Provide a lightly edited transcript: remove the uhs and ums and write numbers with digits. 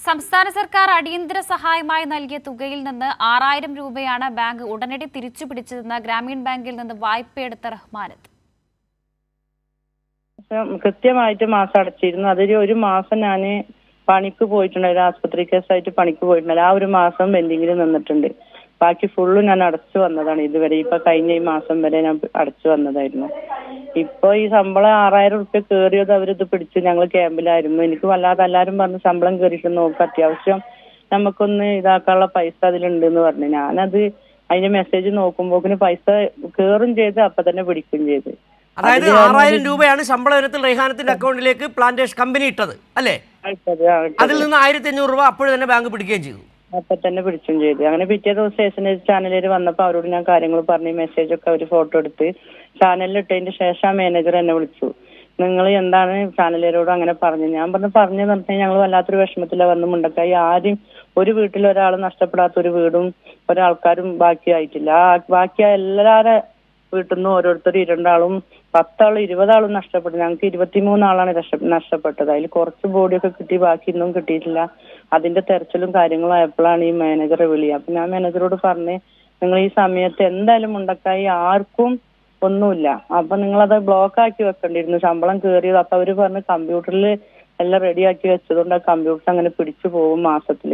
സംസ്ഥാന സർക്കാർ അടിയന്തര സഹായമായി നൽകിയ തുകയിൽ നിന്ന് 6000 രൂപയാണ് ബാങ്ക് ഉടനടി തിരിച്ചുപിടിച്ചതെന്ന് ഗ്രാമീൺ ബാങ്കിൽ നിന്ന് വായ്പയെടുത്ത റഹ്മാനത്ത്. കൃത്യമായിട്ട് മാസം അടച്ചിരുന്നു. അതിൽ ഒരു മാസം ഞാൻ പണിക്ക് പോയിട്ടുണ്ടായിരുന്നു, ആശുപത്രി കേസായിട്ട് പണിക്ക് പോയിട്ടുണ്ടായിരുന്നു. ആ ഒരു മാസം പെൻഡിങ്ങിൽ നിന്നിട്ടുണ്ട്. ബാക്കി ഫുള്ള് ഞാൻ അടച്ചു വന്നതാണ് ഇതുവരെ. ഇപ്പൊ കഴിഞ്ഞ ഈ മാസം വരെ ഞാൻ അടച്ചു വന്നതായിരുന്നു. ഇപ്പൊ ഈ ശമ്പളം 6000 റുപ്യ കയറിയത് അവരിത് പിടിച്ചു. ഞങ്ങൾ ക്യാമ്പിലായിരുന്നു. എനിക്ക് വല്ലാതെ എല്ലാരും പറഞ്ഞു ശമ്പളം കയറിയിട്ട് നോക്ക്, അത്യാവശ്യം നമുക്കൊന്ന് ഇതാക്കാനുള്ള പൈസ അതിലുണ്ട് എന്ന് പറഞ്ഞു. ഞാനത് അതിന്റെ മെസ്സേജ് നോക്കുമ്പോക്കിന് പൈസ കയറും ചെയ്ത് അപ്പൊ തന്നെ പിടിക്കുകയും ചെയ്ത്. അതായത് 6000 രൂപയാണ് ശമ്പള ഇനത്തിൽ റെയ്ഹാനത്തിന്റെ അക്കൗണ്ടിലേക്ക് പ്ലാന്റേഷൻ കമ്പനി ഇട്ടത് അല്ലേ? അതിൽ നിന്ന് 1500 രൂപ അപ്പോഴും തന്നെ ബാങ്ക് പിടിക്കുകയും ചെയ്തു. അപ്പൊ തന്നെ പിടിച്ചും ചെയ്തു. അങ്ങനെ പിറ്റേ ദിവസം SNS ചാനലിൽ വന്നപ്പോ അവരോട് ഞാൻ കാര്യങ്ങൾ പറഞ്ഞു. മെസ്സേജ് ഒക്കെ അവർ ഫോട്ടോ എടുത്ത് ചാനലിൽ ഇട്ടതിന്റെ ശേഷം മാനേജർ എന്നെ വിളിച്ചു. നിങ്ങൾ എന്താണ് ചാനലുകാരോട് അങ്ങനെ പറഞ്ഞു? ഞാൻ പറഞ്ഞു പറഞ്ഞാൽ ഞങ്ങൾ വല്ലാത്തൊരു വിഷമത്തിലാണ് വന്ന് മുണ്ടക്കായി. ആരും ഒരു വീട്ടിൽ ഒരാൾ നഷ്ടപ്പെടാത്ത ഒരു വീടും ഒരാൾക്കാരും ബാക്കിയായിട്ടില്ല. ബാക്കിയായ എല്ലാവരുടെ വീട്ടിൽ നിന്നും ഓരോരുത്തർ 2 ആളും 10 ആളും 20 ആളും നഷ്ടപ്പെട്ടു. ഞങ്ങൾക്ക് 23 ആളാണ് നഷ്ടപ്പെട്ടത്. അതിൽ കുറച്ച് ബോഡിയൊക്കെ കിട്ടി, ബാക്കി ഒന്നും കിട്ടിയിട്ടില്ല. അതിന്റെ തെരച്ചിലും കാര്യങ്ങളും ആയപ്പോഴാണ് ഈ മാനേജറെ വിളി. അപ്പൊ ഞാൻ മാനേജറോട് പറഞ്ഞ് നിങ്ങൾ ഈ സമയത്ത് എന്തായാലും മുണ്ടക്കായി ആർക്കും ഒന്നുമില്ല, അപ്പൊ നിങ്ങളത് ബ്ലോക്ക് ആക്കി വെക്കേണ്ടിയിരുന്നു ശമ്പളം കയറിയത്. അപ്പൊ അവര് പറഞ്ഞ് കമ്പ്യൂട്ടറിൽ എല്ലാം റെഡിയാക്കി വെച്ചതുകൊണ്ട് ആ കമ്പ്യൂട്ടർ അങ്ങനെ പിടിച്ചു പോകും മാസത്തിൽ.